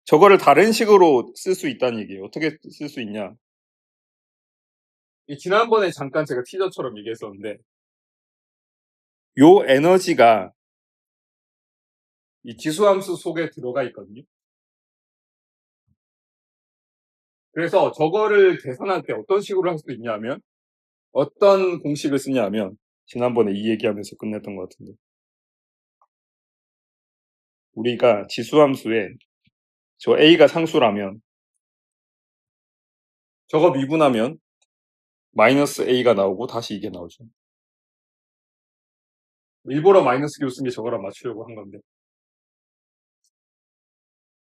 저거를 다른 식으로 쓸 수 있다는 얘기예요. 어떻게 쓸 수 있냐? 지난번에 잠깐 제가 티저처럼 얘기했었는데 요 에너지가 이 지수함수 속에 들어가 있거든요. 그래서 저거를 계산할 때 어떤 식으로 할 수 있냐면 어떤 공식을 쓰냐면 지난번에 이 얘기하면서 끝냈던 것 같은데 우리가 지수함수에 저 a가 상수라면 저거 미분하면 마이너스 a가 나오고 다시 이게 나오죠. 일부러 마이너스 교 쓴 게 저거랑 맞추려고 한 건데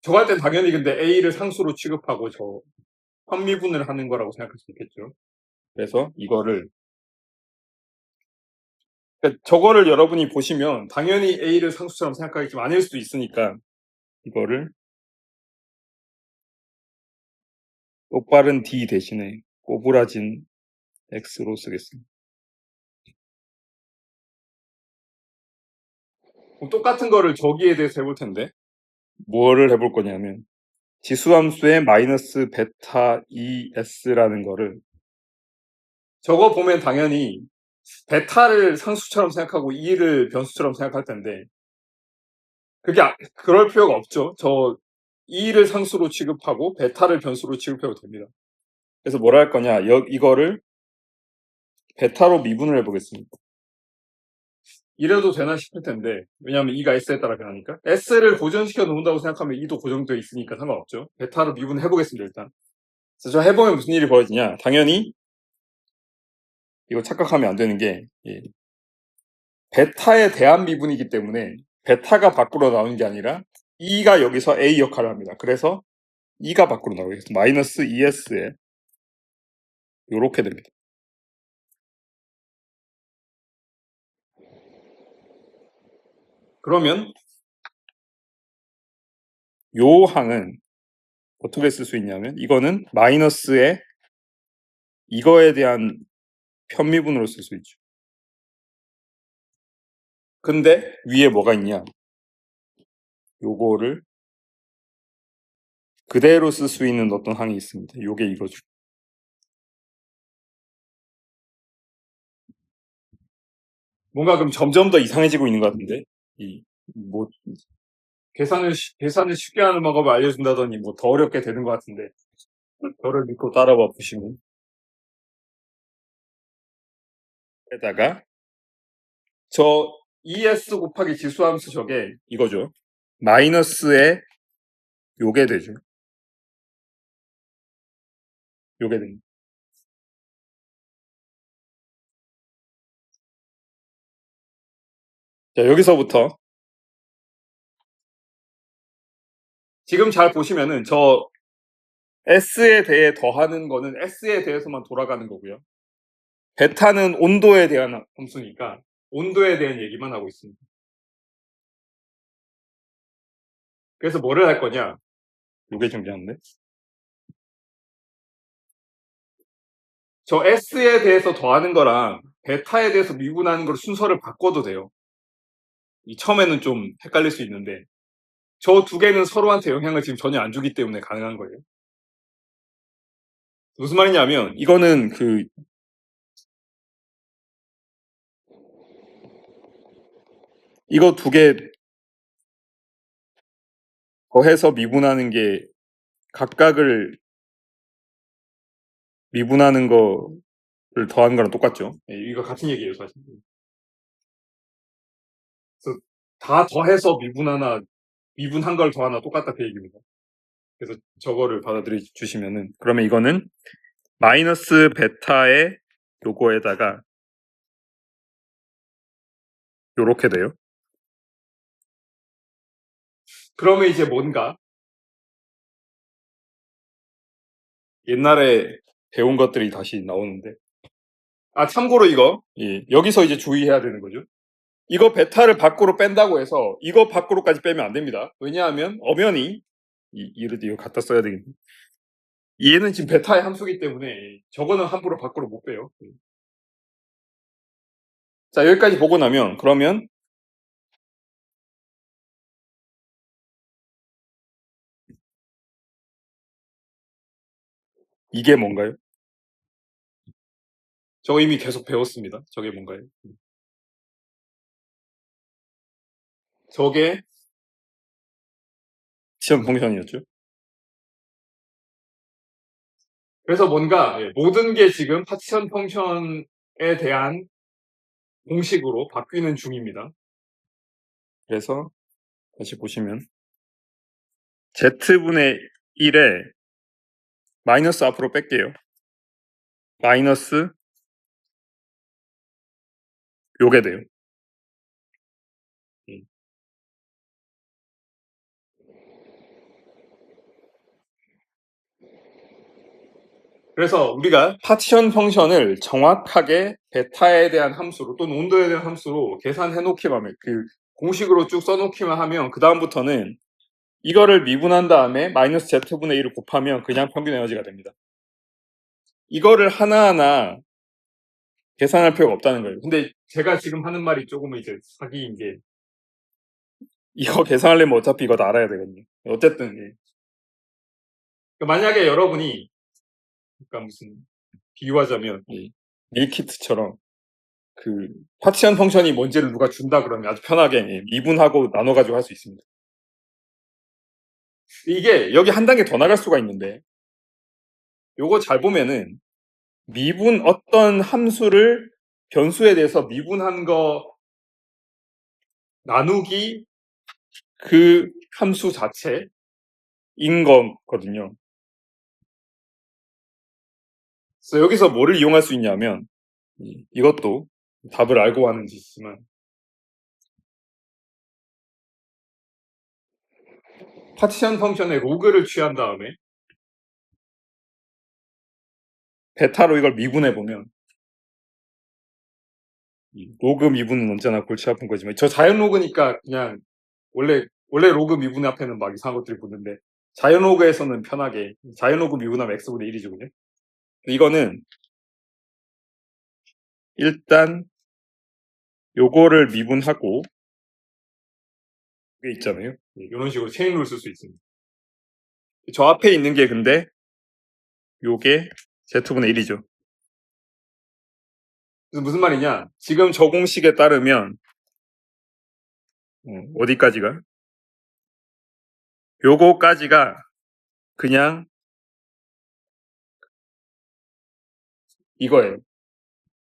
저거 할 땐 당연히 근데 a를 상수로 취급하고 저 편미분을 하는 거라고 생각할 수 있겠죠. 그래서 이거를 그러니까 저거를 여러분이 보시면 당연히 a를 상수처럼 생각하겠지만 아닐 수도 있으니까 이거를 똑바른 d 대신에 꼬부라진 x로 쓰겠습니다. 그럼 똑같은 거를 저기에 대해서 해볼 텐데 뭐를 해볼 거냐면 지수함수의 마이너스 베타 ES라는 거를 저거 보면 당연히 베타를 상수처럼 생각하고 E를 변수처럼 생각할 텐데 그게 그럴 필요가 없죠. 저 E를 상수로 취급하고 베타를 변수로 취급해도 됩니다. 그래서 뭐라 할 거냐 이거를 베타로 미분을 해보겠습니다. 이래도 되나 싶을 텐데 왜냐하면 E가 S에 따라 변하니까 S를 고정시켜 놓는다고 생각하면 E도 고정되어 있으니까 상관없죠. 베타로 미분을 해보겠습니다. 일단 그래서 저 해보면 무슨 일이 벌어지냐 당연히 이거 착각하면 안 되는 게 베타에 대한 미분이기 때문에 베타가 밖으로 나오는 게 아니라 E가 여기서 A 역할을 합니다. 그래서 E가 밖으로 나오겠습니다. 마이너스 ES에 이렇게 됩니다. 그러면 요 항은 어떻게 쓸 수 있냐면 이거는 마이너스에 이거에 대한 편미분으로 쓸 수 있죠. 근데 위에 뭐가 있냐 요거를 그대로 쓸 수 있는 어떤 항이 있습니다. 요게 이거죠. 뭔가 그럼 점점 더 이상해지고 있는 것 같은데 뭐 계산을 쉽게 하는 방법을 알려준다더니 뭐 더 어렵게 되는 것 같은데 저를 믿고 따라와 보시면 에다가 저 ES 곱하기 지수함수 저게 이거죠. 마이너스에 요게 되죠. 요게 됩니다. 자 여기서부터 지금 잘 보시면은 저 S에 대해 더하는 거는 S에 대해서만 돌아가는 거고요. 베타는 온도에 대한 함수니까 온도에 대한 얘기만 하고 있습니다. 그래서 뭐를 할 거냐? 요게 중요한데. 저 S에 대해서 더하는 거랑 베타에 대해서 미분하는 걸 순서를 바꿔도 돼요. 처음에는 좀 헷갈릴 수 있는데 저 두 개는 서로한테 영향을 지금 전혀 안 주기 때문에 가능한 거예요. 무슨 말이냐면 이거는 이거 두 개 더해서 미분하는 게 각각을 미분하는 거를 더하는 거랑 똑같죠. 이거 같은 얘기예요 사실. 그래서 다 더해서 미분한 걸 더하나 똑같다 그 얘기입니다. 그래서 저거를 받아들여 주시면은 그러면 이거는 마이너스 베타의 요거에다가 요렇게 돼요. 그러면 이제 뭔가 옛날에 배운 것들이 다시 나오는데 참고로 이거 여기서 이제 주의해야 되는 거죠. 이거 베타를 밖으로 뺀다고 해서 이거 밖으로까지 빼면 안 됩니다. 왜냐하면 엄연히 이래도 이거 갖다 써야 되겠네. 얘는 지금 베타의 함수기 때문에 저거는 함부로 밖으로 못 빼요. 자 여기까지 보고 나면 그러면 이게 뭔가요? 저거 이미 계속 배웠습니다. 저게 뭔가요? 저게 시험 펑션이었죠. 그래서 뭔가 모든 게 지금 파티션 펑션에 대한 공식으로 바뀌는 중입니다. 그래서 다시 보시면 z분의 1에 마이너스 앞으로 뺄게요. 마이너스 요게 돼요. 그래서 우리가 파티션 펑션을 정확하게 베타에 대한 함수로 또는 온도에 대한 함수로 계산해 놓기만 하면 그 공식으로 쭉 써놓기만 하면 그 다음부터는 이거를 미분한 다음에 마이너스 z분의 1을 곱하면 그냥 평균 에너지가 됩니다. 이거를 하나하나 계산할 필요가 없다는 거예요. 근데 제가 지금 하는 말이 조금은 이제 사기인 게 이거 계산하려면 어차피 이거 다 알아야 되거든요. 어쨌든 만약에 여러분이 그러니까 무슨 비유하자면 밀키트처럼 그 파티션 펑션이 뭔지를 누가 준다 그러면 아주 편하게 미분하고 나눠가지고 할 수 있습니다. 이게 여기 한 단계 더 나갈 수가 있는데 요거 잘 보면은 미분 어떤 함수를 변수에 대해서 미분한 거 나누기 그 함수 자체인 거거든요. 그래서 여기서 뭐를 이용할 수 있냐면 이것도 답을 알고 하는 짓이지만 파티션 펑션의 로그를 취한 다음에 베타로 이걸 미분해 보면 로그 미분은 언제나 골치 아픈 거지만 저 자연 로그니까 그냥 원래 로그 미분 앞에는 막 이상한 것들이 붙는데 자연 로그에서는 편하게 자연 로그 미분하면 x분의 1이죠. 이거는 일단 요거를 미분하고 이게 있잖아요. 이런 식으로 체인룰 쓸 수 있습니다. 저 앞에 있는 게 근데 요게 z분의 1이죠. 그래서 무슨 말이냐? 지금 저 공식에 따르면 어디까지가? 요거까지가 그냥 이거예요.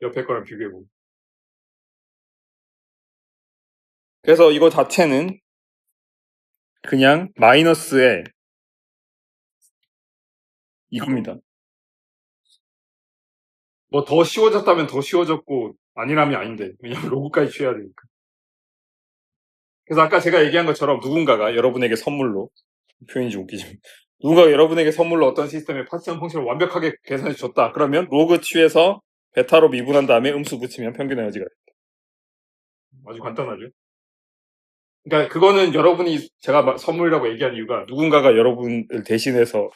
옆에 거랑 비교해보고. 그래서 이거 자체는 그냥 마이너스에 이겁니다. 뭐 더 쉬워졌다면 더 쉬워졌고 아니라면 아닌데 왜냐면 로그까지 취해야 되니까. 그래서 아까 제가 얘기한 것처럼 누군가가 여러분에게 선물로 표현이 좀 웃기지만 누군가가 여러분에게 선물로 어떤 시스템의 파티션 펑션을 완벽하게 계산해 줬다. 그러면 로그 취해서 베타로 미분한 다음에 음수 붙이면 평균 에너지가 됩니다. 아주 간단하죠. 그러니까 그거는 여러분이 제가 선물이라고 얘기한 이유가 누군가가 여러분을 대신해서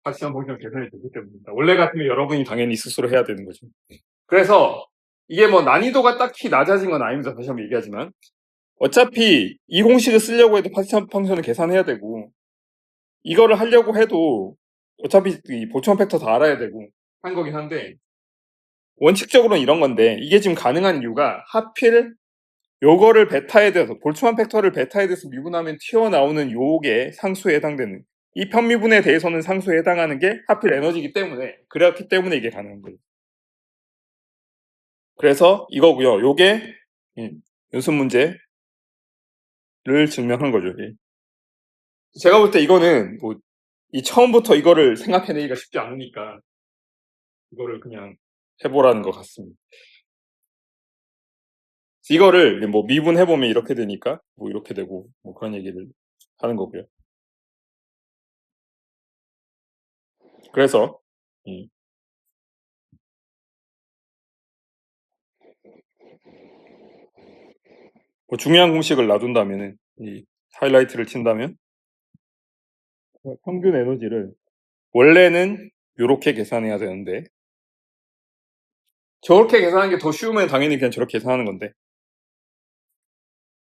파티션 펑션 계산이 되기 때문입니다. 원래 같으면 여러분이 당연히 스스로 해야 되는 거죠. 그래서 이게 뭐 난이도가 딱히 낮아진 건 아닙니다. 다시 한번 얘기하지만 어차피 이 공식을 쓰려고 해도 파티션 펑션을 계산해야 되고 이거를 하려고 해도 어차피 이 보충원 팩터 다 알아야 되고 한 거긴 한데 원칙적으로는 이런 건데 이게 지금 가능한 이유가 하필 요거를 베타에 대해서 볼츠만 팩터를 베타에 대해서 미분하면 튀어나오는 요게 상수에 해당되는 이 편미분에 대해서는 상수에 해당하는 게 하필 에너지이기 때문에 그렇기 때문에 이게 가능한 거예요. 그래서 이거고요. 요게 연습 문제를 증명한 거죠. 제가 볼 때 이거는 뭐 이 처음부터 이거를 생각해내기가 쉽지 않으니까 이거를 그냥 해보라는 것 같습니다. 이거를 뭐 미분해보면 이렇게 되니까 뭐 이렇게 되고 뭐 그런 얘기를 하는 거고요. 그래서 뭐 중요한 공식을 놔둔다면은 이 하이라이트를 친다면 평균 에너지를 원래는 이렇게 계산해야 되는데 저렇게 계산하는 게 더 쉬우면 당연히 그냥 저렇게 계산하는 건데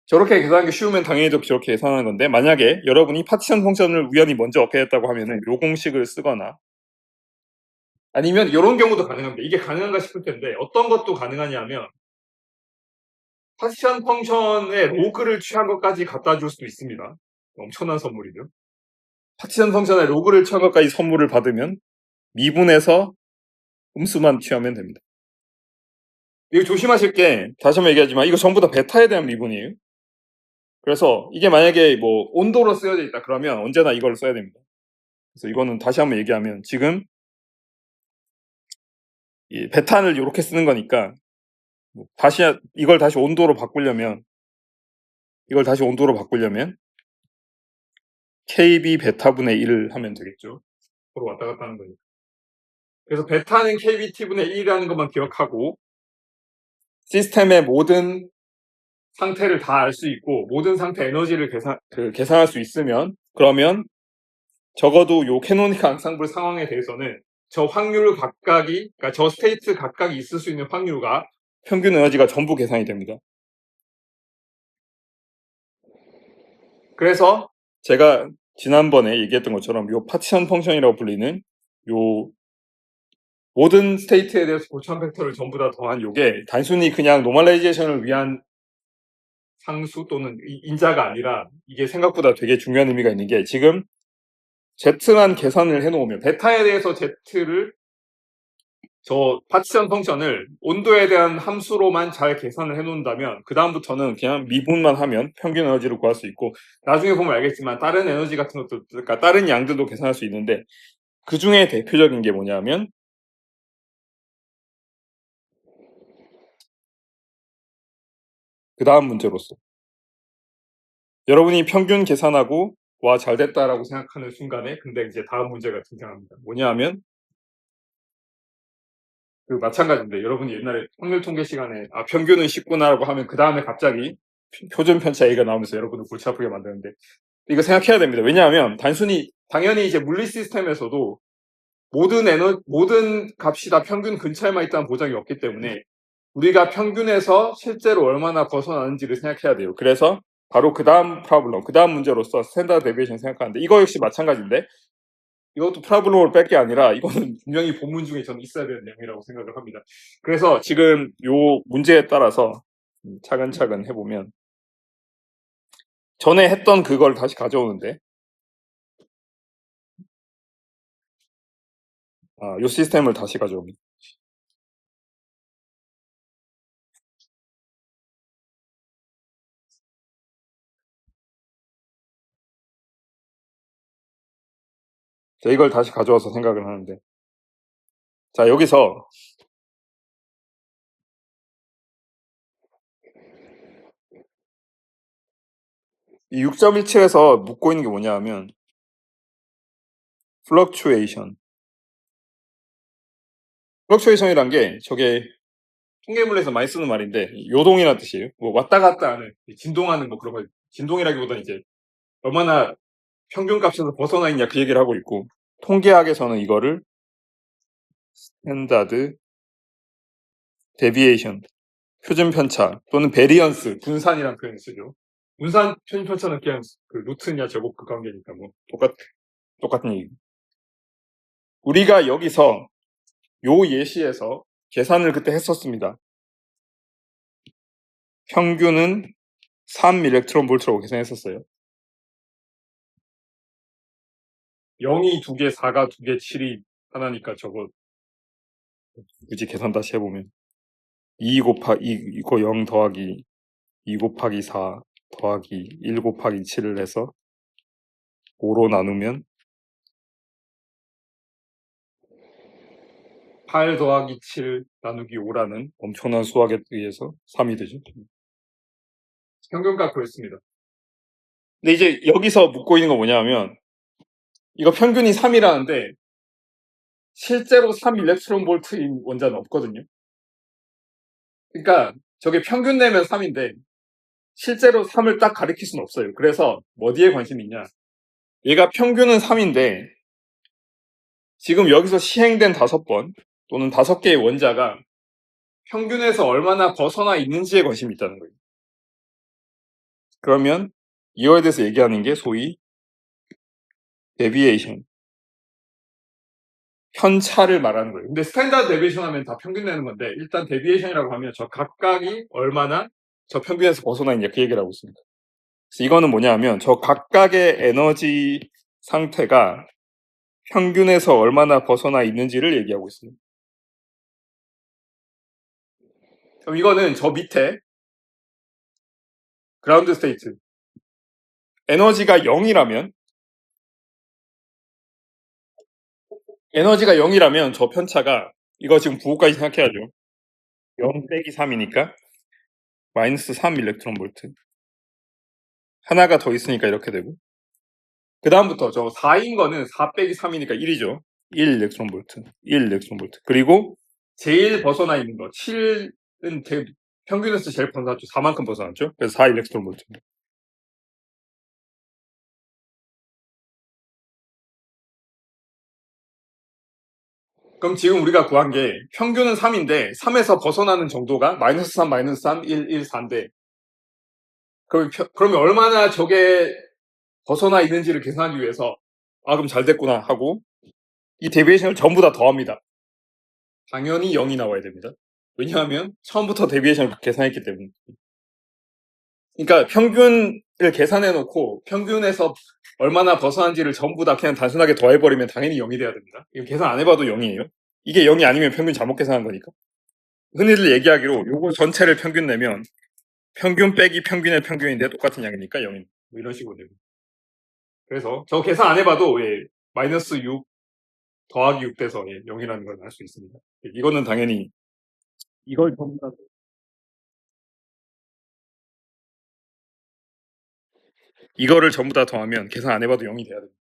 저렇게 계산하기 쉬우면 당연히 저렇게 계산하는 건데, 만약에 여러분이 파티션 펑션을 우연히 먼저 얻게 했다고 하면은 요 공식을 쓰거나, 아니면 이런 경우도 가능합니다. 이게 가능한가 싶을 텐데 어떤 것도 가능하냐면 파티션 펑션의 로그를 취한 것까지 갖다 줄 수도 있습니다. 엄청난 선물이죠. 파티션 펑션의 로그를 취한 것까지 선물을 받으면 미분해서 음수만 취하면 됩니다. 이거 조심하실 게, 다시 한번 얘기하지만 이거 전부 다 베타에 대한 미분이에요. 그래서 이게 만약에 뭐 온도로 쓰여져 있다 그러면 언제나 이걸 써야 됩니다. 그래서 이거는 다시 한번 얘기하면, 지금 이 베타를 이렇게 쓰는 거니까 다시 이걸 다시 온도로 바꾸려면 KB 베타분의 1을 하면 되겠죠. 서로 왔다 갔다 하는 거니까. 그래서 베타는 KBT분의 1이라는 것만 기억하고 시스템의 모든 상태를 다 알 수 있고 모든 상태 에너지를 계산할 수 있으면, 그러면 적어도 요 캐노니컬 앙상블 상황에 대해서는 저 확률 각각이, 그러니까 저 스테이트 각각이 있을 수 있는 확률과 평균 에너지가 전부 계산이 됩니다. 그래서 제가 지난번에 얘기했던 것처럼 요 파티션 펑션이라고 불리는 요 모든 스테이트에 대해서 고참 팩터를 전부 다 더한 요게 단순히 그냥 노멀라이제이션을 위한 상수 또는 인자가 아니라 이게 생각보다 되게 중요한 의미가 있는 게, 지금 Z만 계산을 해놓으면 베타에 대해서 Z를, 저 파티션 펑션을 온도에 대한 함수로만 잘 계산을 해놓는다면 그 다음부터는 그냥 미분만 하면 평균 에너지를 구할 수 있고, 나중에 보면 알겠지만 다른 에너지 같은 것도, 그러니까 다른 양들도 계산할 수 있는데, 그 중에 대표적인 게 뭐냐면 그 다음 문제로서 여러분이 평균 계산하고 와 잘됐다라고 생각하는 순간에 근데 이제 다음 문제가 등장합니다. 뭐냐면 그 마찬가지인데, 여러분이 옛날에 확률 통계 시간에 평균은 쉽구나라고 하면 그 다음에 갑자기 표준 편차 A가 나오면서 여러분을 골치 아프게 만드는데, 이거 생각해야 됩니다. 왜냐하면 당연히 이제 물리 시스템에서도 모든 값이 다 평균 근처에만 있다는 보장이 없기 때문에 우리가 평균에서 실제로 얼마나 벗어나는지를 생각해야 돼요. 그래서 바로 그 다음 그 다음 문제로서 스탠다드 데비에이션 생각하는데, 이거 역시 마찬가지인데 이것도 프라블럼을 뺄 게 아니라 이거는 분명히 본문 중에 저는 있어야 되는 내용이라고 생각을 합니다. 그래서 지금 요 문제에 따라서 차근차근 해보면, 전에 했던 그걸 다시 가져오는데, 요 시스템을 다시 가져옵니다. 자, 이걸 다시 가져와서 생각을 하는데, 자, 여기서 이 6.17에서 묻고 있는 게 뭐냐 하면 플럭추에이션이란 게 저게 통계물에서 많이 쓰는 말인데 요동이라는 뜻이에요. 뭐 왔다 갔다 하는, 진동하는 뭐 그런 거, 진동이라기보다는 이제 얼마나 평균값에서 벗어나 있냐 그 얘기를 하고 있고, 통계학에서는 이거를 스탠다드 데비에이션, 표준 편차 또는 베리언스, 분산이라는 표현을 쓰죠. 분산 표준 편차는 그냥 그 루트냐 제곱 그 관계니까 뭐 똑같은 얘기. 우리가 여기서 요 예시에서 계산을 그때 했었습니다. 평균은 3 일렉트론 볼트라고 계산했었어요. 0이 2개, 4가 2개, 7이 하나니까 저거 굳이 계산 다시 해보면 2 곱하기 이거 0 더하기 2 곱하기 4 더하기 1 곱하기 7을 해서 5로 나누면 8 더하기 7 나누기 5라는 엄청난 수학에 의해서 3이 되죠. 평균값 구했습니다. 근데 이제 여기서 묻고 있는 건 뭐냐면, 이거 평균이 3이라는데 실제로 3 일렉트론 볼트인 원자는 없거든요. 그러니까 저게 평균 내면 3인데 실제로 3을 딱 가리킬 수는 없어요. 그래서 어디에 관심이 있냐, 얘가 평균은 3인데 지금 여기서 시행된 5번 또는 5개의 원자가 평균에서 얼마나 벗어나 있는지에 관심이 있다는 거예요. 그러면 이거에 대해서 얘기하는 게 소위 데비에이션, 편차를 말하는 거예요. 근데 스탠다드 데비에이션 하면 다 평균 내는 건데, 일단 데비에이션이라고 하면 저 각각이 얼마나 저 평균에서 벗어나 있냐 그 얘기를 하고 있습니다. 그래서 이거는 뭐냐 하면 저 각각의 에너지 상태가 평균에서 얼마나 벗어나 있는지를 얘기하고 있습니다. 그럼 이거는 저 밑에 그라운드 스테이트 에너지가 0이라면 저 편차가 이거 지금 부호까지 생각해야죠. 0 빼기 3이니까 마이너스 3 일렉트론 볼트. 하나가 더 있으니까 이렇게 되고, 그 다음부터 저 4인 거는 4 빼기 3이니까 1이죠. 1 일렉트론 볼트. 1 일렉트론 볼트. 그리고 제일 벗어나 있는 거 7은 평균에서 제일 벗어났죠. 4만큼 벗어났죠. 그래서 4 일렉트론 볼트. 그럼 지금 우리가 구한 게 평균은 3인데 3에서 벗어나는 정도가 마이너스 3, 마이너스 3, 1, 1, 4인데 그러면 얼마나 저게 벗어나 있는지를 계산하기 위해서 그럼 잘 됐구나 하고 이 데비에이션을 전부 다 더합니다. 당연히 0이 나와야 됩니다. 왜냐하면 처음부터 데비에이션을 계산했기 때문에. 그러니까 평균을 계산해 놓고 평균에서 얼마나 벗어난지를 전부 다 그냥 단순하게 더해버리면 당연히 0이 돼야 됩니다. 이거 계산 안 해봐도 0이에요. 이게 0이 아니면 평균 잘못 계산한 거니까. 흔히들 얘기하기로 요거 전체를 평균 내면 평균 빼기 평균의 평균인데 똑같은 양이니까 0인 뭐 이런 식으로 되고. 그래서 저 계산 안 해봐도 마이너스 6 더하기 6 돼서 0이라는 걸 알 수 있습니다. 이거는 당연히 이걸 전부 다 이거를 전부 다 더하면 계산 안 해봐도 0이 돼야 됩니다.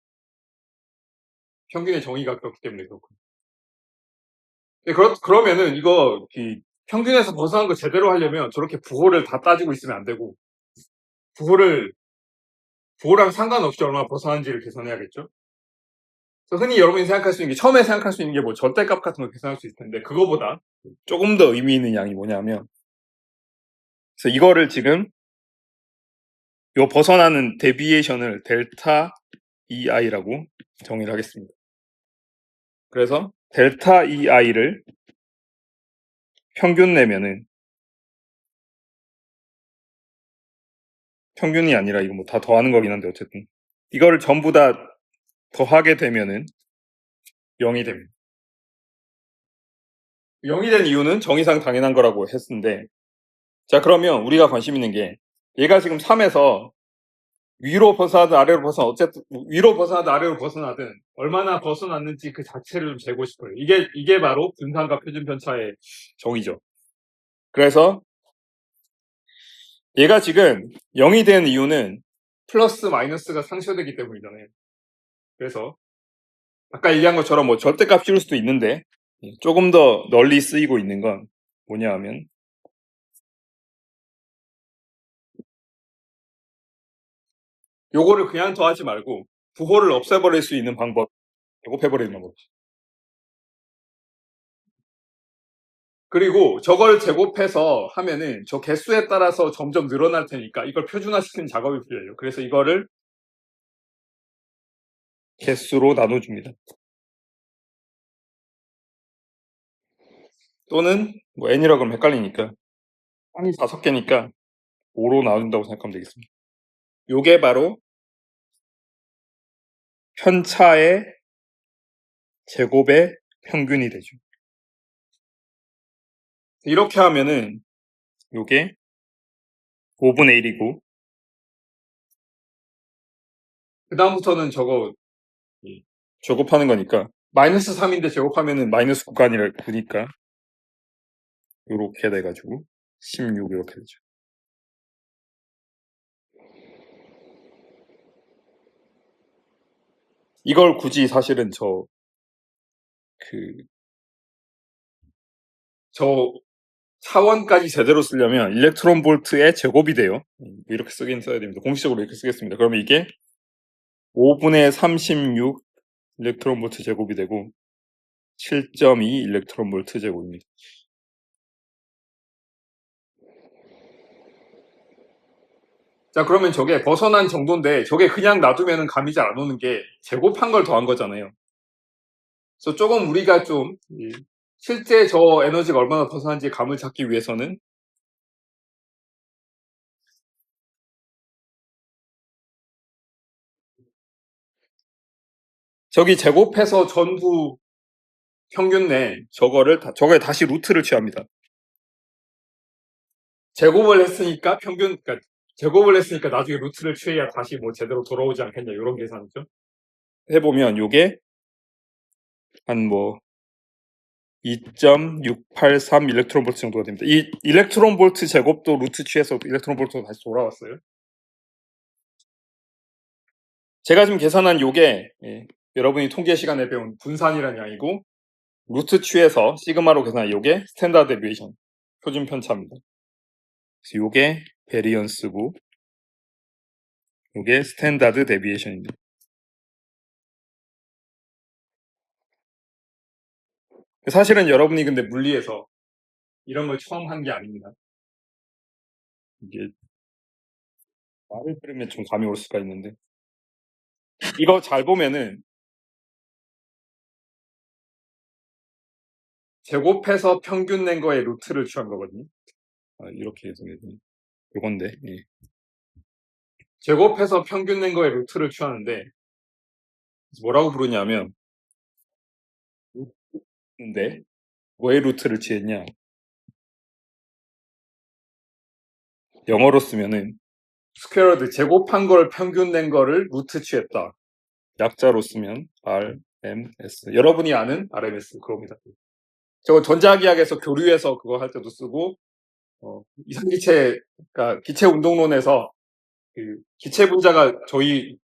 평균의 정의가 그렇기 때문에 그렇군요. 그러면은 이거 평균에서 벗어난 거 제대로 하려면 저렇게 부호를 다 따지고 있으면 안 되고 부호랑 상관없이 얼마나 벗어난지를 계산해야겠죠. 그래서 흔히 여러분이 생각할 수 있는 게 처음에 생각할 수 있는 게 뭐 절대값 같은 걸 계산할 수 있을 텐데 그거보다 조금 더 의미 있는 양이 뭐냐면 그래서 이거를 지금 요 벗어나는 데비에이션을 델타 EI라고 정의를 하겠습니다. 그래서 델타 EI를 평균 내면은 평균이 아니라 이거 뭐 다 더하는 거긴 한데 어쨌든 이거를 전부 다 더하게 되면은 0이 됩니다. 0이 된 이유는 정의상 당연한 거라고 했는데 자 그러면 우리가 관심 있는 게 얘가 지금 3에서 위로 벗어나든 아래로 어쨌든 위로 벗어나든 아래로 벗어나든 얼마나 벗어났는지 그 자체를 좀 재고 싶어요. 이게 바로 분산과 표준 편차의 정의죠. 그래서 얘가 지금 0이 된 이유는 플러스 마이너스가 상쇄되기 때문이잖아요. 그래서 아까 얘기한 것처럼 뭐 절대값 씌울 수도 있는데 조금 더 널리 쓰이고 있는 건 뭐냐 하면 요거를 그냥 더하지 말고 부호를 없애버릴 수 있는 방법, 제곱해버리는 방법. 그리고 저걸 제곱해서 하면은 저 개수에 따라서 점점 늘어날 테니까 이걸 표준화시키는 작업이 필요해요. 그래서 이거를 개수로 나눠줍니다. 또는 뭐 n이라고 하면 헷갈리니까 쌍이 5개니까 5로 나눈다고 생각하면 되겠습니다. 요게 바로 편차의 제곱의 평균이 되죠. 이렇게 하면은 요게 5분의 1이고 그 다음부터는 저거 제곱하는 거니까 마이너스 3인데 제곱하면은 마이너스 9가 아니라 9니까 요렇게 돼가지고 16 이렇게 되죠. 이걸 굳이 사실은 저 차원까지 제대로 쓰려면 일렉트론 볼트의 제곱이 돼요. 이렇게 쓰긴 써야 됩니다. 공식적으로 이렇게 쓰겠습니다. 그러면 이게 5분의 36 일렉트론 볼트 제곱이 되고 7.2 일렉트론 볼트 제곱입니다. 자, 그러면 저게 벗어난 정도인데 저게 그냥 놔두면 감이 잘 안 오는 게 제곱한 걸 더한 거잖아요. 그래서 조금 우리가 좀 실제 저 에너지가 얼마나 벗어난지 감을 잡기 위해서는 저기 제곱해서 전부 평균 내 저거에 다시 루트를 취합니다. 제곱을 했으니까 그러니까 제곱을 했으니까 나중에 루트를 취해야 다시 뭐 제대로 돌아오지 않겠냐 이런 계산이죠. 해보면 요게 한 뭐 2.683 일렉트론 볼트 정도가 됩니다. 이 일렉트론 볼트 제곱도 루트 취해서 일렉트론 볼트가 다시 돌아왔어요. 제가 지금 계산한 요게 여러분이 통계 시간에 배운 분산이라는 양이고 루트 취해서 시그마로 계산한 요게 스탠다드 데비에이션 표준 편차입니다. 그래서 요게 베리언스고 요게 스탠다드 데비에이션입니다. 사실은 여러분이 근데 물리에서 이런 걸 처음 한 게 아닙니다. 이게 말을 들으면 좀 감이 올 수가 있는데 이거 잘 보면은 제곱해서 평균 낸 거에 루트를 취한 거거든요. 이렇게 해서 요건데 제곱해서 평균 낸 거에 루트를 취하는데 뭐라고 부르냐면 근데 왜 루트를 취했냐? 영어로 쓰면은 스퀘어드 제곱한 걸 평균 낸 거를 루트 취했다. 약자로 쓰면 RMS. 여러분이 아는 RMS 그겁니다. 저거 전자기학에서 교류해서 그거 할 때도 쓰고 이상기체 그러니까 기체 운동론에서 그 기체 분자가 저희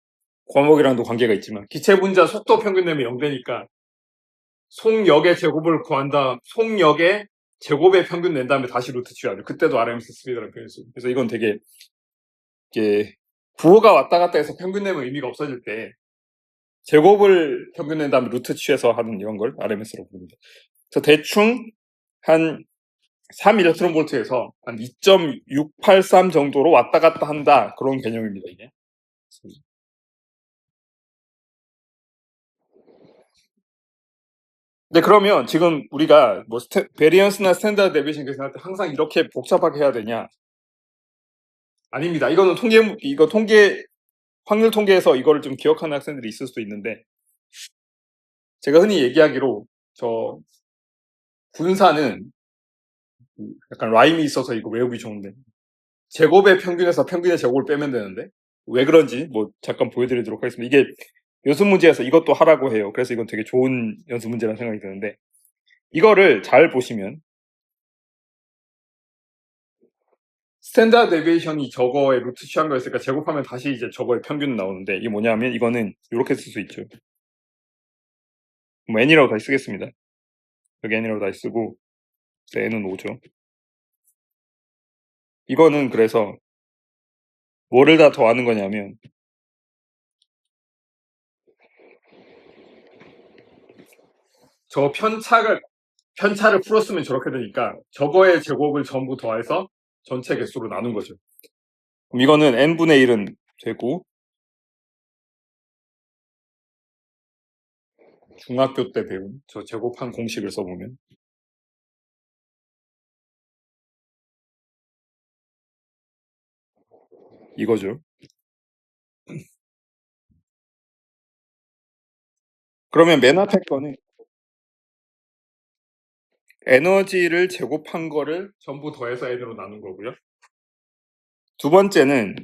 과목이랑도 관계가 있지만 기체 분자 속도 평균 내면 0되니까 속력의 제곱을 구한다. 속력의 제곱의 평균 낸 다음에 다시 루트 취하죠. 그때도 RMS 스피드라는 표현을 쓰고. 그래서 이건 되게 이게 부호가 왔다 갔다 해서 평균 내면 의미가 없어질 때 제곱을 평균 낸 다음에 루트 취해서 하는 이런 걸 RMS라고 부릅니다. 그래서 대충 한 3 일렉트론 볼트에서 한 2.683 정도로 왔다 갔다 한다. 그런 개념입니다, 이게. 네, 그러면 지금 우리가 뭐 베리언스나 스탠다드 데비에이션 계산할 때 항상 이렇게 복잡하게 해야 되냐? 아닙니다. 이거는 확률 통계에서 이거를 좀 기억하는 학생들이 있을 수도 있는데 제가 흔히 얘기하기로 저 분사는 약간 라임이 있어서 이거 외우기 좋은데 제곱의 평균에서 평균의 제곱을 빼면 되는데 왜 그런지 뭐 잠깐 보여드리도록 하겠습니다. 이게 연습 문제에서 이것도 하라고 해요. 그래서 이건 되게 좋은 연습 문제라는 생각이 드는데 이거를 잘 보시면 스탠다드 데비에이션이 저거에 루트 취한 거였으니까 제곱하면 다시 이제 저거의 평균 나오는데 이게 뭐냐면 이거는 이렇게 쓸 수 있죠. 뭐 n이라고 다시 쓰겠습니다. 여기 n이라고 다시 쓰고 n은 5죠. 이거는 그래서 뭐를 다 더하는 거냐면 저 편차를 풀었으면 저렇게 되니까 저거의 제곱을 전부 더해서 전체 개수로 나눈 거죠. 그럼 이거는 n분의 1은 되고 중학교 때 배운 저 제곱한 공식을 써보면 이거죠. 그러면 맨 앞에 거는 에너지를 제곱한 거를 전부 더해서 n으로 나눈 거고요. 두 번째는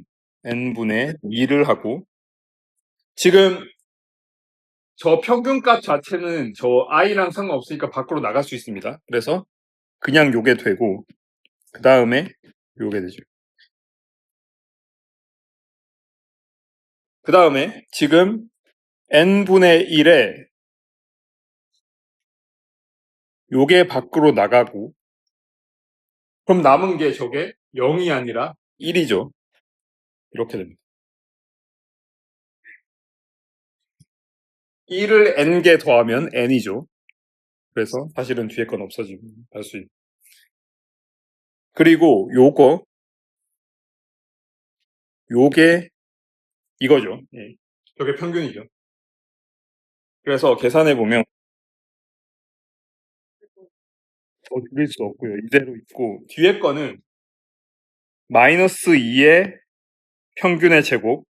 n분의 2를 하고 지금 저 평균값 자체는 저 i랑 상관없으니까 밖으로 나갈 수 있습니다. 그래서 그냥 요게 되고 그 다음에 요게 되죠. 그 다음에 지금 n분의 1에 요게 밖으로 나가고 그럼 남은 게 저게 0이 아니라 1이죠. 이렇게 됩니다. 1을 n개 더하면 n이죠. 그래서 사실은 뒤에 건 없어지고 할 수 있고 그리고 요게 이거죠. 예. 저게 평균이죠. 그래서 계산해 보면 더 줄일 수 없고요. 이대로 있고 뒤에 거는 마이너스 2의 평균의 제곱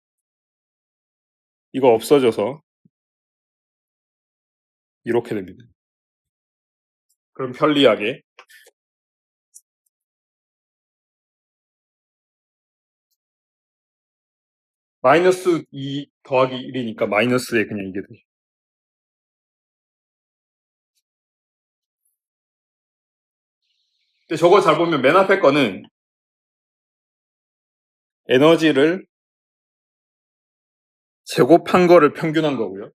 이거 없어져서 이렇게 됩니다. 그럼 편리하게 마이너스 2 더하기 1이니까 마이너스에 그냥 이게 되죠. 근데 저거 잘 보면 맨 앞에 거는 에너지를 제곱한 거를 평균한 거고요.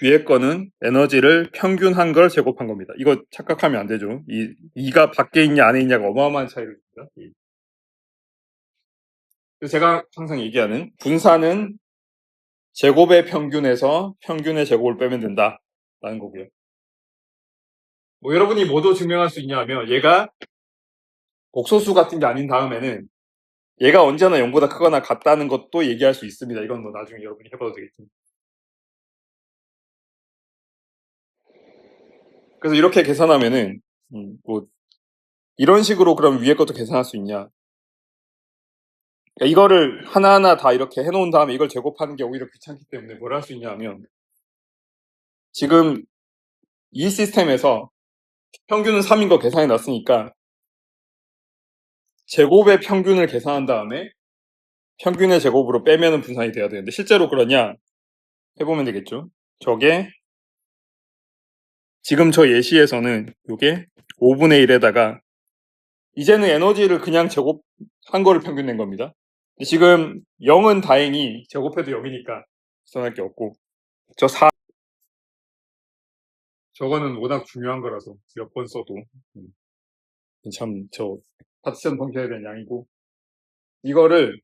뒤에 거는 에너지를 평균한 걸 제곱한 겁니다. 이거 착각하면 안 되죠. 2가 밖에 있냐 안에 있냐가 어마어마한 차이를 줍니다. 그래서 제가 항상 얘기하는 분산은 제곱의 평균에서 평균의 제곱을 빼면 된다라는 거고요. 뭐 여러분이 뭐도 증명할 수 있냐면 얘가 복소수 같은 게 아닌 다음에는 얘가 언제나 0보다 크거나 같다는 것도 얘기할 수 있습니다. 이건 뭐 나중에 여러분이 해봐도 되겠습니다. 그래서 이렇게 계산하면은 뭐 이런 식으로 그럼 위에 것도 계산할 수 있냐? 그러니까 이거를 하나하나 다 이렇게 해놓은 다음에 이걸 제곱하는 게 오히려 귀찮기 때문에 뭘 할 수 있냐 하면 지금 이 시스템에서 평균은 3인 거 계산해 놨으니까 제곱의 평균을 계산한 다음에 평균의 제곱으로 빼면은 분산이 돼야 되는데 실제로 그러냐 해보면 되겠죠. 저게 지금 저 예시에서는 이게 5분의 1에다가 이제는 에너지를 그냥 제곱한 거를 평균 낸 겁니다. 지금 0은 다행히 제곱해도 0이니까 계산할 게 없고 저 4, 저거는 워낙 중요한 거라서 몇 번 써도 참 저 파티션 펑션에 대한 양이고 이거를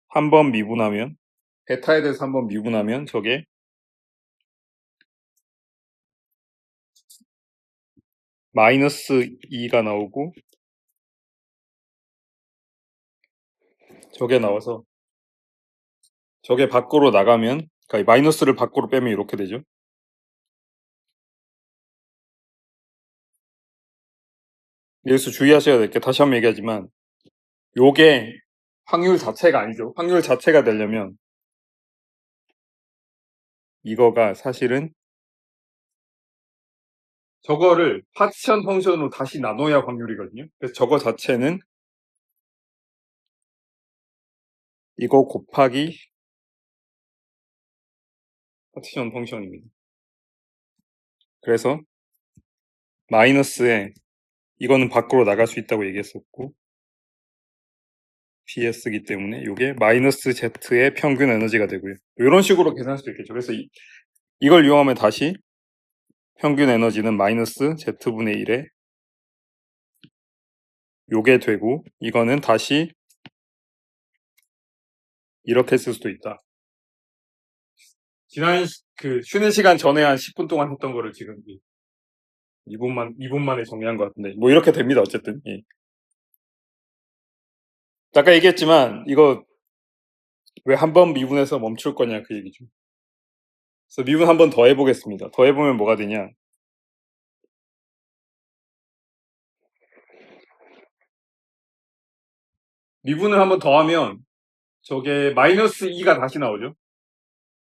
한번 미분하면 베타에 대해서 한번 미분하면 저게 마이너스 2가 나오고 저게 나와서 저게 밖으로 나가면 그러니까 마이너스를 밖으로 빼면 이렇게 되죠. 여기서 주의하셔야 될 게 다시 한번 얘기하지만 요게 확률 자체가 아니죠. 확률 자체가 되려면 이거가 사실은 저거를 파티션 펑션으로 다시 나눠야 확률이거든요. 그래서 저거 자체는 이거 곱하기 파티션 펑션입니다. 그래서 마이너스에 이거는 밖으로 나갈 수 있다고 얘기했었고 PS이기 때문에 이게 마이너스 Z의 평균 에너지가 되고요. 이런 식으로 계산할 수도 있겠죠. 그래서 이걸 이용하면 다시 평균 에너지는 마이너스 Z분의 1에 요게 되고 이거는 다시 이렇게 쓸 수도 있다. 지난 그 쉬는 시간 전에 한 10분 동안 했던 거를 지금 2분 만에 정리한 것 같은데 뭐 이렇게 됩니다. 어쨌든 예. 아까 얘기했지만 이거 왜 한 번 미분해서 멈출 거냐 그 얘기죠. 그래서 미분 한 번 더 해보겠습니다. 더 해보면 뭐가 되냐? 미분을 한 번 더 하면 저게 마이너스 2가 다시 나오죠.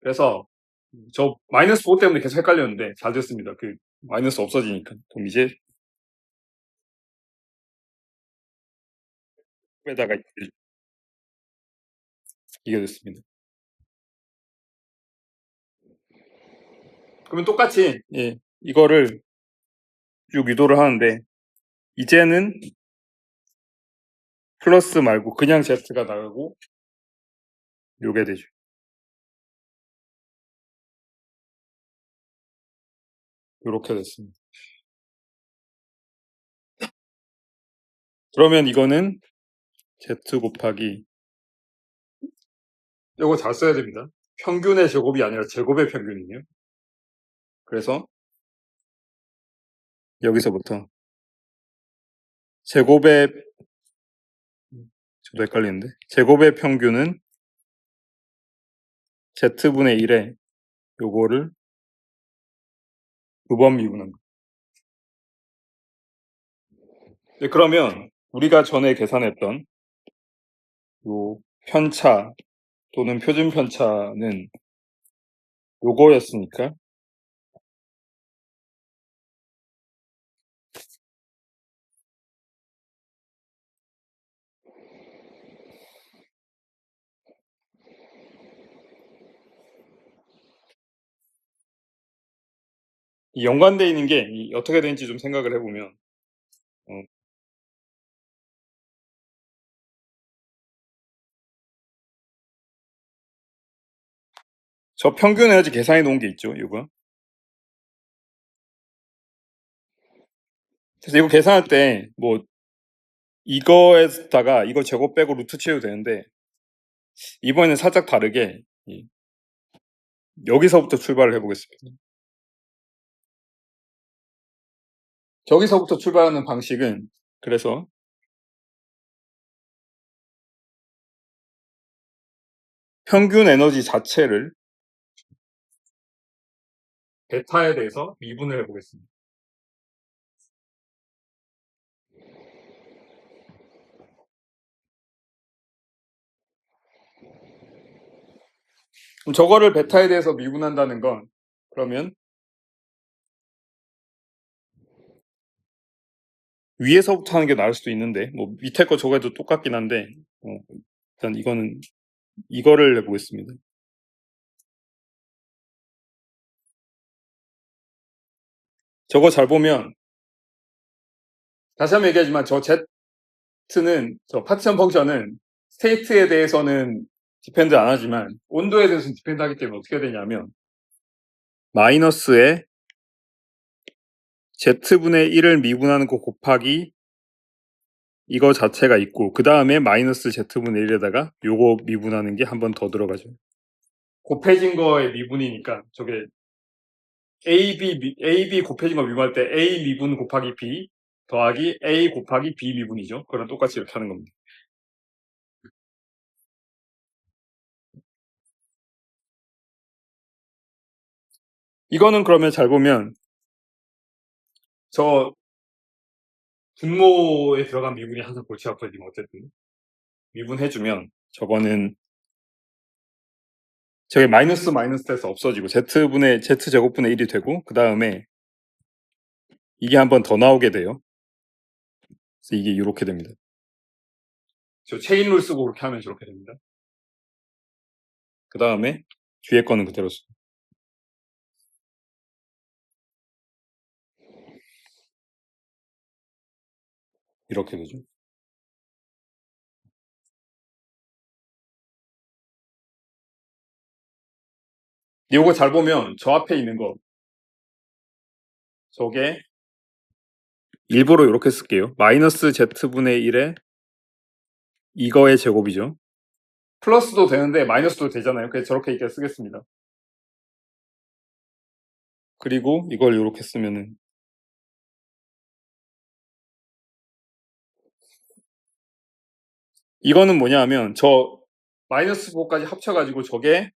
그래서 저 마이너스 5 때문에 계속 헷갈렸는데 잘 됐습니다. 그 마이너스 없어지니까. 그럼 이제 에다가 이게 됐습니다. 그러면 똑같이 예, 이거를 쭉 유도를 하는데 이제는 플러스 말고 그냥 Z가 나가고 요게 되죠. 요렇게 됐습니다. 그러면 이거는 Z 곱하기 요거 잘 써야 됩니다. 평균의 제곱이 아니라 제곱의 평균이에요. 그래서 여기서부터 제곱의 저도 헷갈리는데. 제곱의 평균은 Z분의 1에 요거를 두 번 미분한 거. 네, 그러면 우리가 전에 계산했던 요 편차 또는 표준 편차는 요거였으니까 이 연관되어 있는 게 어떻게 되는지 좀 생각을 해보면 어, 저 평균 에너지 계산해 놓은 게 있죠, 이거. 그래서 이거 계산할 때 뭐 이거에다가 이거 제곱 빼고 루트 치워도 되는데 이번에는 살짝 다르게 여기서부터 출발을 해보겠습니다. 저기서부터 출발하는 방식은 그래서 평균 에너지 자체를 베타에 대해서 미분을 해보겠습니다. 그럼 저거를 베타에 대해서 미분한다는 건 그러면 위에서부터 하는 게 나을 수도 있는데 뭐 밑에 거 저거 해도 똑같긴 한데 일단 이거는 이거를 해보겠습니다. 저거 잘 보면 다시 한번 얘기하지만 저 Z는 저 파티션 펑션은 스테이트에 대해서는 디펜드 안 하지만 온도에 대해서는 디펜드 하기 때문에 어떻게 되냐면 마이너스에 Z분의 1을 미분하는 거 곱하기 이거 자체가 있고 그 다음에 마이너스 Z분의 1에다가 요거 미분하는 게 한 번 더 들어가죠. 곱해진 거의 미분이니까 저게 AB 곱해진 거 미분할 때 A 미분 곱하기 B 더하기 A 곱하기 B 미분이죠. 그거랑 똑같이 이렇게 하는 겁니다. 이거는 그러면 잘 보면 저 분모에 들어간 미분이 항상 골치 아파지만 어쨌든 미분해주면 저거는 저게 마이너스 마이너스에서 없어지고 Z제곱분의 1이 되고 그 다음에 이게 한 번 더 나오게 돼요. 그래서 이게 이렇게 됩니다. 저 체인룰 쓰고 그렇게 하면 저렇게 됩니다. 그 다음에 뒤에 거는 그대로 쓰고 이렇게 되죠. 이거 잘 보면 저 앞에 있는 거 저게 일부러 이렇게 쓸게요. 마이너스 Z분의 1에 이거의 제곱이죠. 플러스도 되는데 마이너스도 되잖아요. 그래서 저렇게 이렇게 쓰겠습니다. 그리고 이걸 이렇게 쓰면은 이거는 뭐냐 하면 저 마이너스 9까지 합쳐가지고 저게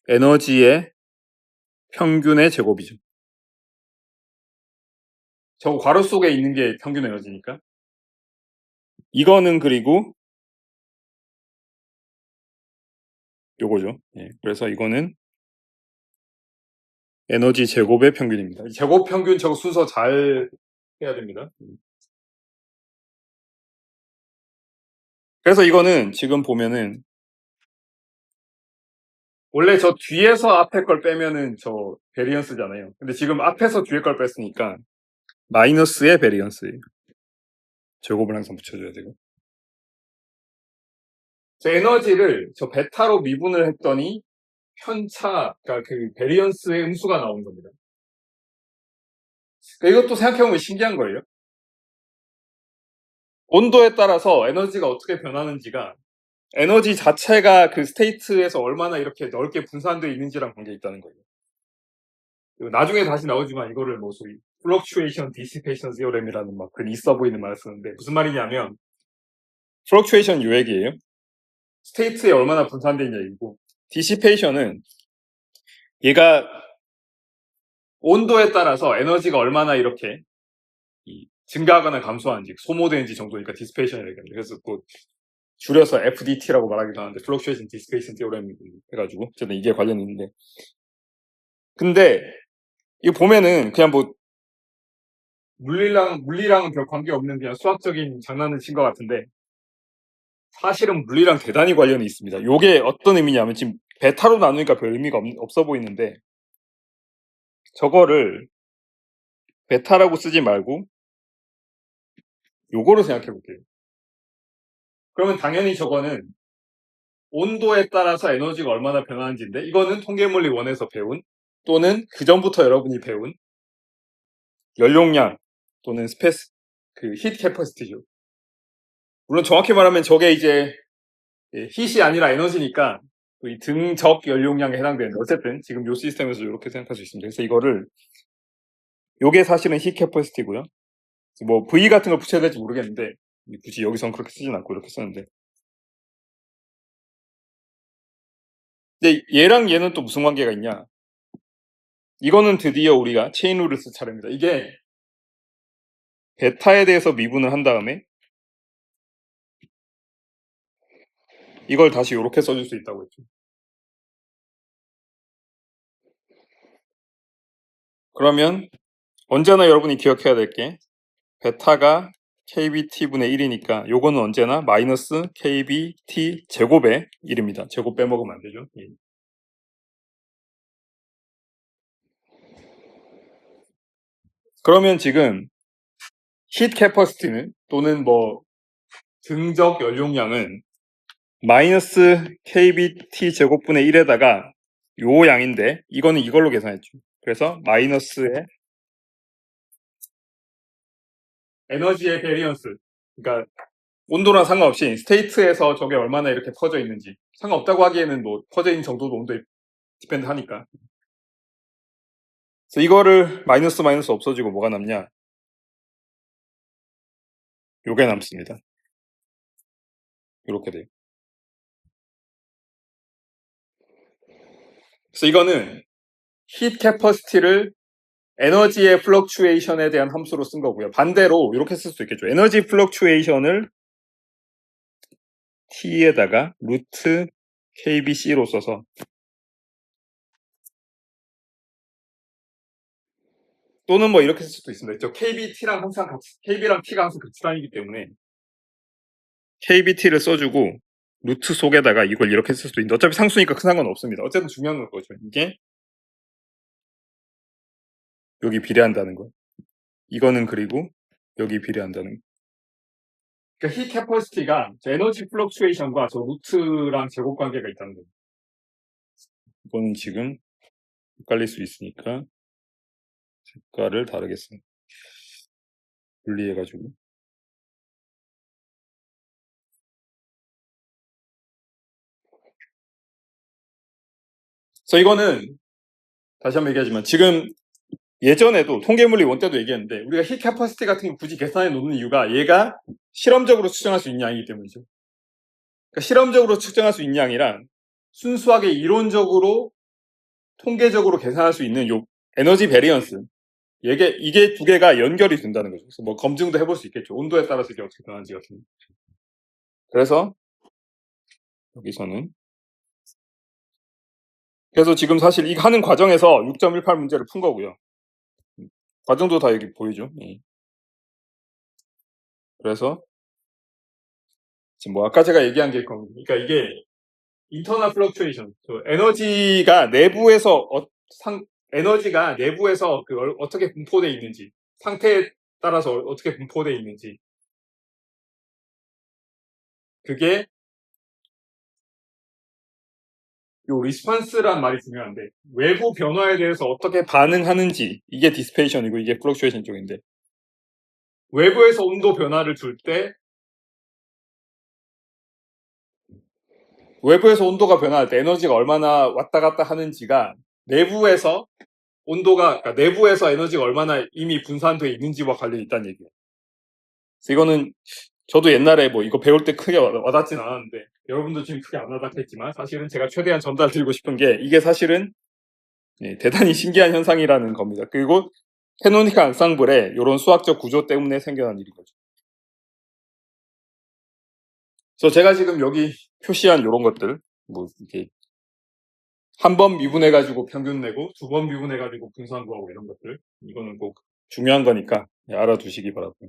에너지의 평균의 제곱이죠. 저 괄호 속에 있는 게 평균 에너지니까. 이거는 그리고 요거죠. 예, 그래서 이거는 에너지 제곱의 평균입니다. 제곱 평균 저거 순서 잘 해야 됩니다. 그래서 이거는 지금 보면은 원래 저 뒤에서 앞에 걸 빼면은 저 베리언스잖아요. 근데 지금 앞에서 뒤에 걸 뺐으니까 마이너스의 베리언스예요. 제곱을 항상 붙여줘야 되고. 저 에너지를 저 베타로 미분을 했더니 편차, 그러니까 그 베리언스의 음수가 나온 겁니다. 그러니까 이것도 생각해보면 신기한 거예요. 온도에 따라서 에너지가 어떻게 변하는지가 에너지 자체가 그 스테이트에서 얼마나 이렇게 넓게 분산되어 있는지랑 관계 있다는 거예요. 나중에 다시 나오지만 이거를 뭐 소위 fluctuation dissipation theorem이라는 막 그 있어 보이는 말을 쓰는데 무슨 말이냐면 fluctuation 요 얘기예요. 스테이트에 얼마나 분산된 얘기고, dissipation은 얘가 온도에 따라서 에너지가 얼마나 이렇게 증가하거나 감소하는지, 소모되는지 정도니까 dissipation이라고 합니다. 그래서 또 줄여서 FDT라고 말하기도 하는데, fluctuation dissipation theorem 해가지고 어쨌든 이게 관련이 있는데, 근데 이거 보면은 그냥 뭐 물리랑은 별 관계 없는 그냥 수학적인 장난을 친 것 같은데, 사실은 물리랑 대단히 관련이 있습니다. 요게 어떤 의미냐면, 지금 베타로 나누니까 별 의미가 없어 보이는데, 저거를 베타라고 쓰지 말고 요거로 생각해 볼게요. 그러면 당연히 저거는 온도에 따라서 에너지가 얼마나 변하는지인데, 이거는 통계물리 1에서 배운, 또는 그 전부터 여러분이 배운 연용량 또는 히트 캐퍼시티죠. 물론 정확히 말하면 저게 이제 hit이 아니라 에너지니까 이 등적 연용량에 해당되는데, 어쨌든 지금 요 시스템에서 이렇게 생각할 수 있습니다. 그래서 이거를, 요게 사실은 히트 캐퍼시티고요. 뭐 V 같은 걸 붙여야 될지 모르겠는데 굳이 여기선 그렇게 쓰진 않고 이렇게 쓰는데, 근데 얘랑 얘는 또 무슨 관계가 있냐, 이거는 드디어 우리가 체인룰을 쓸 차례입니다. 이게 베타에 대해서 미분을 한 다음에 이걸 다시 이렇게 써줄 수 있다고 했죠. 그러면 언제나 여러분이 기억해야 될 게, 베타가 kbt분의 1이니까 요거는 언제나 마이너스 kbt 제곱의 1입니다. 제곱 빼먹으면 안 되죠. 예. 그러면 지금 히트 캐퍼시티는, 또는 뭐 등적 연용량은 마이너스 kbt 제곱분의 1에다가 요 양인데, 이거는 이걸로 계산했죠. 그래서 마이너스의 에너지의 베리언스, 그러니까 온도랑 상관없이 스테이트에서 저게 얼마나 이렇게 퍼져 있는지, 상관없다고 하기에는 뭐 퍼져 있는 정도도 온도에 디펜드 하니까. 그래서 이거를 마이너스 없어지고 뭐가 남냐, 요게 남습니다. 이렇게 돼요. 그래서 이거는 히트 캐퍼시티를 에너지의 플럭추에이션에 대한 함수로 쓴 거고요. 반대로 이렇게 쓸 수 있겠죠. 에너지 플럭추에이션을 t에다가 루트 kbc로 써서, 또는 뭐 이렇게 쓸 수도 있습니다. 저 kbt랑 항상 같이, kb랑 t가 항상 같이 다니기 때문에 kbt를 써주고 루트 속에다가 이걸 이렇게 쓸 수도 있는데, 어차피 상수니까 큰 상관 없습니다. 어쨌든 중요한 건 거죠. 이게 여기 비례한다는 거. 이거는 그리고 여기 비례한다는 거. 그러니까 히트 캐퍼시티가 에너지 플럭추에이션과 저 루트랑 제곱 관계가 있다는 거예요. 이거는 지금 헷갈릴 수 있으니까 색깔을 다르게 씁니다. 분리해가지고. 그래서 이거는 다시 한번 얘기하지만, 지금 예전에도 통계물리 1 때도 얘기했는데, 우리가 히트 캐퍼시티 같은 거 굳이 계산해 놓는 이유가 얘가 실험적으로 측정할 수 있는 양이기 때문이죠. 그러니까 실험적으로 측정할 수 있는 양이랑 순수하게 이론적으로 통계적으로 계산할 수 있는 요 에너지 베리언스, 이게 두 개가 연결이 된다는 거죠. 그래서 뭐 검증도 해볼 수 있겠죠. 온도에 따라서 이게 어떻게 변하는지 같은. 그래서 여기서는, 그래서 지금 사실 이 하는 과정에서 6.18 문제를 푼 거고요. 과정도 다 여기 보이죠. 그래서 지금 뭐 아까 제가 얘기한 게, 그러니까 이게 인터널 플럭추에이션, 에너지가 내부에서 에너지가 내부에서 어떻게 분포되어 있는지, 상태에 따라서 어떻게 분포되어 있는지, 그게 요 리스판스란 말이 중요한데, 외부 변화에 대해서 어떻게 반응하는지, 이게 디스페이션이고 이게 플럭추에이션 쪽인데, 외부에서 온도 변화를 줄 때, 외부에서 온도가 변화할 때 에너지가 얼마나 왔다 갔다 하는지가 내부에서 그러니까 내부에서 에너지가 얼마나 이미 분산되어 있는지와 관련이 있다는 얘기예요. 그래서 이거는 저도 옛날에 뭐 이거 배울 때 크게 와닿진 않았는데 여러분도 지금 크게 안 와닿겠지만 사실은 제가 최대한 전달드리고 싶은 게 이게 사실은 대단히 신기한 현상이라는 겁니다. 그리고 캐노니컬 앙상블의 이런 수학적 구조 때문에 생겨난 일인 거죠. 그래서 제가 지금 여기 표시한 이런 것들, 뭐 이렇게 한 번 미분해가지고 평균 내고 두 번 미분해가지고 분수한 거하고 이런 것들, 이거는 꼭 중요한 거니까 알아두시기 바랍니다.